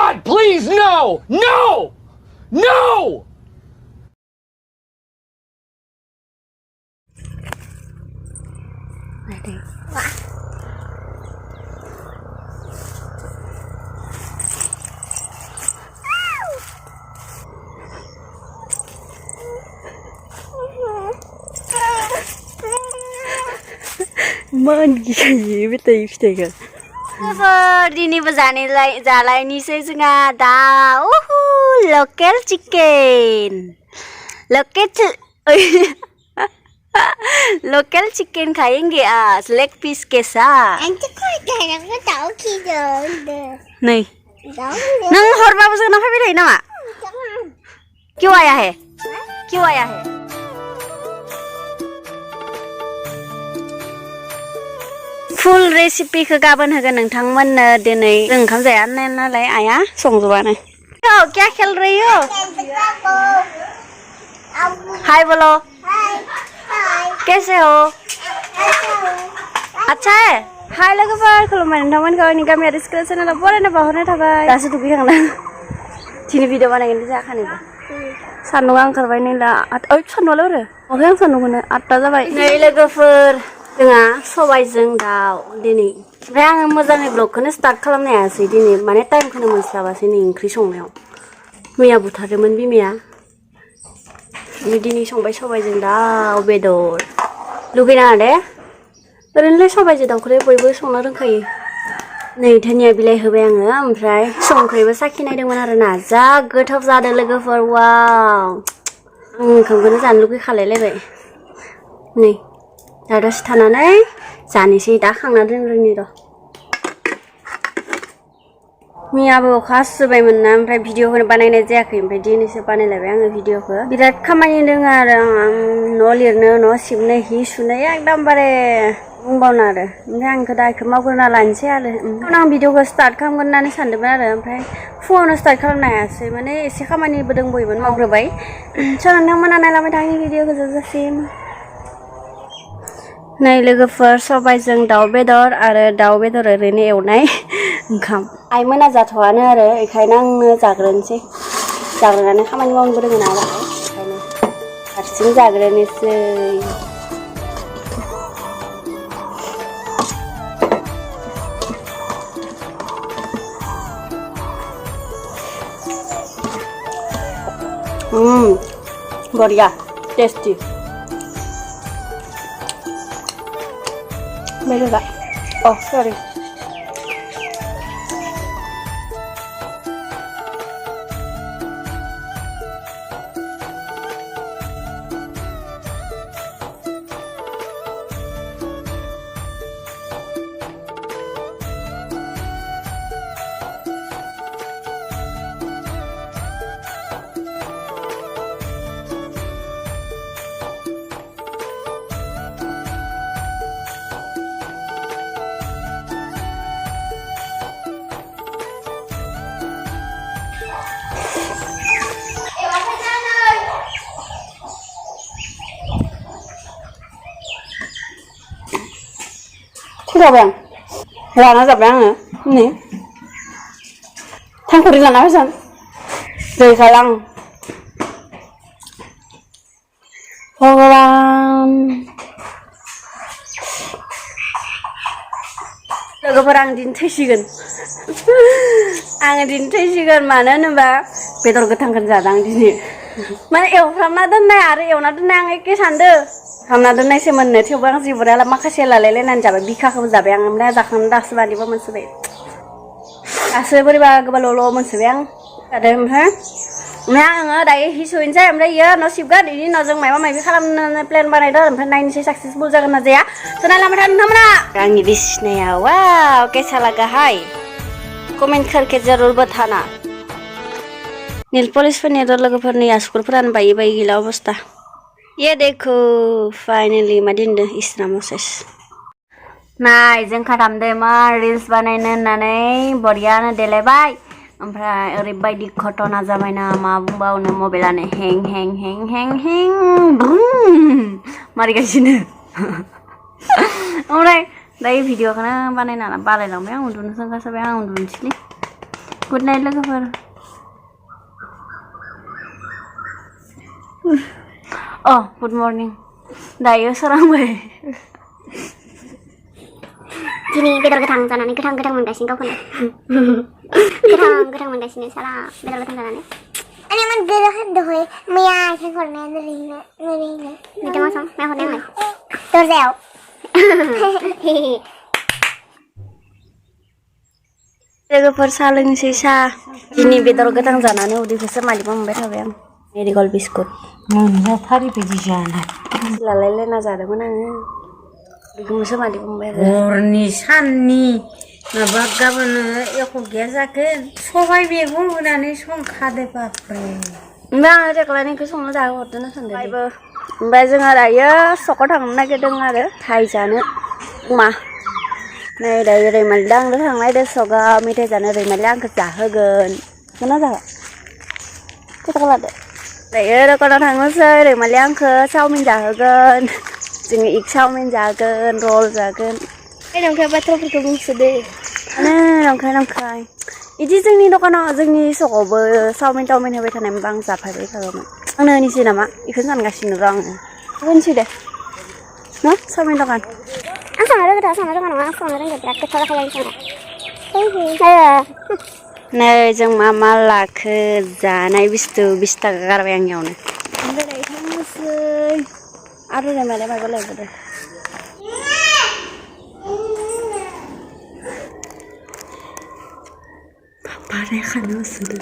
God, please, no! No! No! Man gigi betul betul. Dinihबो जालायनिसै जोंहा दाउ लकेल chicken local chicken खाएंगे आज लेग पीस के साथ नहीं नों हरबाबो जोंनाव फैबाय थायो नामा क्यों आया है फुल रेसिपिखौ गाबोन होगोन नोंथांमोननो दिनै जों ओंखाम जाया नालाय आइया संजोबानो क्या खेल रही हो हाय बोलो कैसे हो अच्छा है हाय लोगोफोर खुलुमबाय नोंथांमोनखौ आंनि गामियारि सिख्ला चेनेलाव बरायना बावहरनाय थाबाय दासो दुगैखांदों दिनै भिडिअ बानायगोन जायाखानिबो सान्दुङा ओंखारबाय नै दा सान्दुङाल' आरो अबे आं सान्दुंखौनो 8टा जाबाय नै लोगोफोर जोंहा सबायजों दाउ दिनै ओमफ्राय आङो मोजाङै ब्लगखौनो स्टार्ट खालामनो हायासै दिनै माने टाइमखौनो मोनस्लाबासै नै ओंख्रि संनायाव मैया बुथारदोंमोन बिमाया दिनै संबाय सबायजों दाउ बेदर लुगैनाङा दे ओरैनोलाय सबायजों दाउखौलाय बयबो संनो रोंखायो नै धनिया बिलाइ होबाय आङो ओमफ्राय संख्रिबो साखिनायदोंमोन आरोना जा गोथाव जादों लोगोफोर वाव आं ओंखामखौनो जानो लुगैखालायलायबाय नै दा दसे थानानै जानोसै दा खांना दोनग्रोनि र' मैयाबो अखा हासोबायमोन ना ओमफ्राय भिडिअखौनो बानायनाय जायाखै ओमफ्राय दिनैसो बानायलायबाय आङो भिडिअखौ बिराद खामानि दङ आरो न' लिरनो न' सिबनो हि सुनो एकदमबारे बुंबावनो आरो ओमफ्राय आंखौ दा बेखौ मावग्रोना लानोसै आरो उनाव आं भिडिअखौ स्टार्ट खालामगोन होननानै सानदोंमोन आरो ओमफ्राय फुङावनो स्टार्ट खालामनो हायासै माने एसे खामानिबो दंबायोमोन मावग्रोबाय स' नोंथांमोना नायलांबाय थांनि भिडिअखौ जोबजासिम नै लोगोफोर सबायजों दाउ बेदर आरो दाउ बेदर ओरैनो एवनाय ओंखाम आइमोना जाथ'आनो आरो बेखायनो आंनो जाग्रोनोसै जाग्रोनानै खामानि मावनोबो रोङो नालाय ओंखायनो हारसिं जाग्रोनोसै बढ़िया टेस्टी मेरेगा ओह सॉरी जाबाय आं लाना जाबाय आङो नै थांखुरि लाना फैसां दैखाय आं भगवान लोगोफोर आं दिनै थैसिगोन मानो होनोबा बेदर गोथांखौनो जादों आं दिनै माने एवफ्रामना दोननाय आरो एवना दोननाय आं एखे सानदों खामना दोननायसो मोननो थेवबो आं जिबुरा माखासे लालायलायनानै जाबाय बिखाखौबो जाबाय आं ओमफ्राय जाखांनानै दासो बादिबो मोनसोबाय दासो बोरैबा गोबाल' मोनसोबाय आं जादों ओमफ्राय आङो दायो हि सुहैनोसै ओमफ्राय इयो न' सिबगोन बेनि उनाव जों माबा माबि खालामनो प्लेन बानायदों ओमफ्राय नायनोसै साक्सेसफुल जागोन ना जाया स' नायलांबाय था नोंथांमोना आंनि बिसिनाया वाव कैसा लगा हाय कमेन्ट करके जरूर बताना नील पलिसफोरनि लोगोफोरनि आसुगुरफोरानो बायै गैला अबस्था ये देखो फाइनली मा दिनदो इसरा मसेस नाय जों खालामदोंमोन रिल्स बानायनो होननानै बरियानो देलायबाय ओमफ्राय ओरैबायदि घटना जाबायना मा बुंबावनो मबाइलानो हें मारिगासिनो ओमफ्राय दायो भिडिअखौनो बानायना बालायलांबाय आं उन्दुनो सोंगासाबाय आं उन्दुनोसैलै Good night logofer. Oh, good morning. Dayo sarangbai. Gini bedor gedang janane gedang manggasini gaवखौनो gedang manggasini salah bedor gedang janane Ani man gedang doy maya kan hरनाया ओरैनो बिदि मा सम मा हरनाया आंलाय दरजायाव लोगोफोर सा लोंनोसै सा दिनै बेदर गोथां जानानै उदैखौसो मालिबा मोनबाय थाबाय आं मेडिकल बिस्कुट मोनजाथारि बायदि जानाय लालायलायना जादोंमोन आङो बेखौसो मालिबा मोनबाय आरो हरनि साननि माबा गाबोन एख' गैया जागोन सबाइ मैगं होनानै संखादो बापरे ओमफ्राय आङो रेग्लानिखौ संनो जाहोहरदोंना सानदों ओमफ्राय जोंहा दायो सकआव थांनो नागिरदों आरो थाइ जानो मा नै दायो रैमालिदा आंनो थांनायदो सकआव मेथाइ जानो रैमालिया आंखौ जाहोगोन खोना जाहो खोथाखौ लादो दायो दखानाव थांनोसै रैमालिया आंखौ चावमिन जाहोगोन जोङो इग चावमिन जागोन रल जागोन नंखाय बाथ्राफोरखौ बुंसोदे नंखाय इदि जोंनि दखानाव जोंनि सकआवबो चावमिन होबाय थानायमोनबा आं जाफायबाय थागौमोन आंनो होनोसै नामा बेखौनो सानगासिनो र' आङो होनोसै दे ना चावमिन दखान आं संनो रोंगौथ' संनो रोङा नङा आं संनो रोंगौ बिराद गोथाव जाखायो आं संनो नै जों मा लाखो जानाय बुस्थु 20 थाखा गारबाय आंनियावनो ओमफ्राय दायो थांनोसै आरो रैमालिया माबा लायबोदो बाराय खानो होसोदों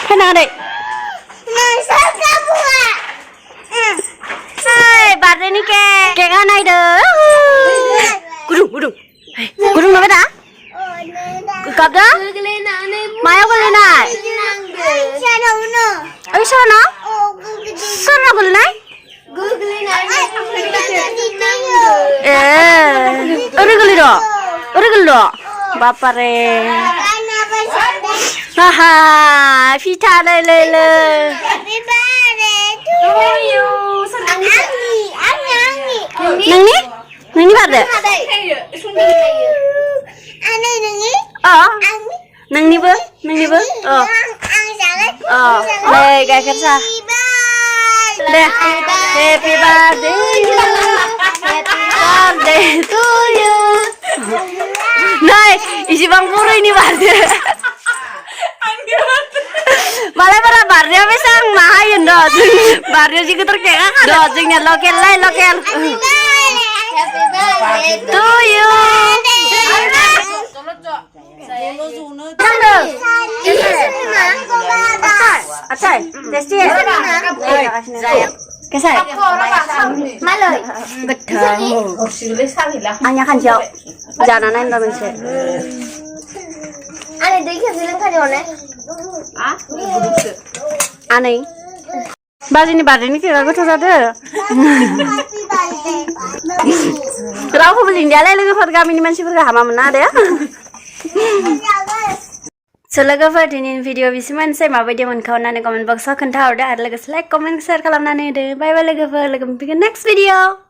Kenapa dek? Hai, barre ni ke kan ada? Gudung. Gudung apa dah? Kap dah? Maya boleh nak? Aisyah nak? Sana boleh nak? Orang gelo. Bapa re. Haha, pita le. Happy birthday to you. Nang ni pada? Ani nangi? Oh. Nang ni ber? Oh. Oh. Hey, gaikar sa. Deh. Happy birthday to you. Nay, isi bang puro ini birthday. Malah para barnya besang mahayin doh, barnya juga terkena doh, jengnya lokal. Happy birthday To you. Acai, testi ya. Kesai. Malay. Anya kan jauh. Jangan naik dalam sih. Ani deh kezilan kan mana? Aneh. Bari ni kira aku tuh ada. Kenapa beli dia lagi kami ini masih bergahama mana ada ya? Logoफोर दिनैनि video बिसिमोन माबायदि मोनखो अन्नानै comment बक्सआव खोन्थाहरदो आरो लोगोसे like comment share खालामनानै होदो बाय बाय लोगोफोर लोगो मोनफिनगोन नेक्स्ट भिडिअ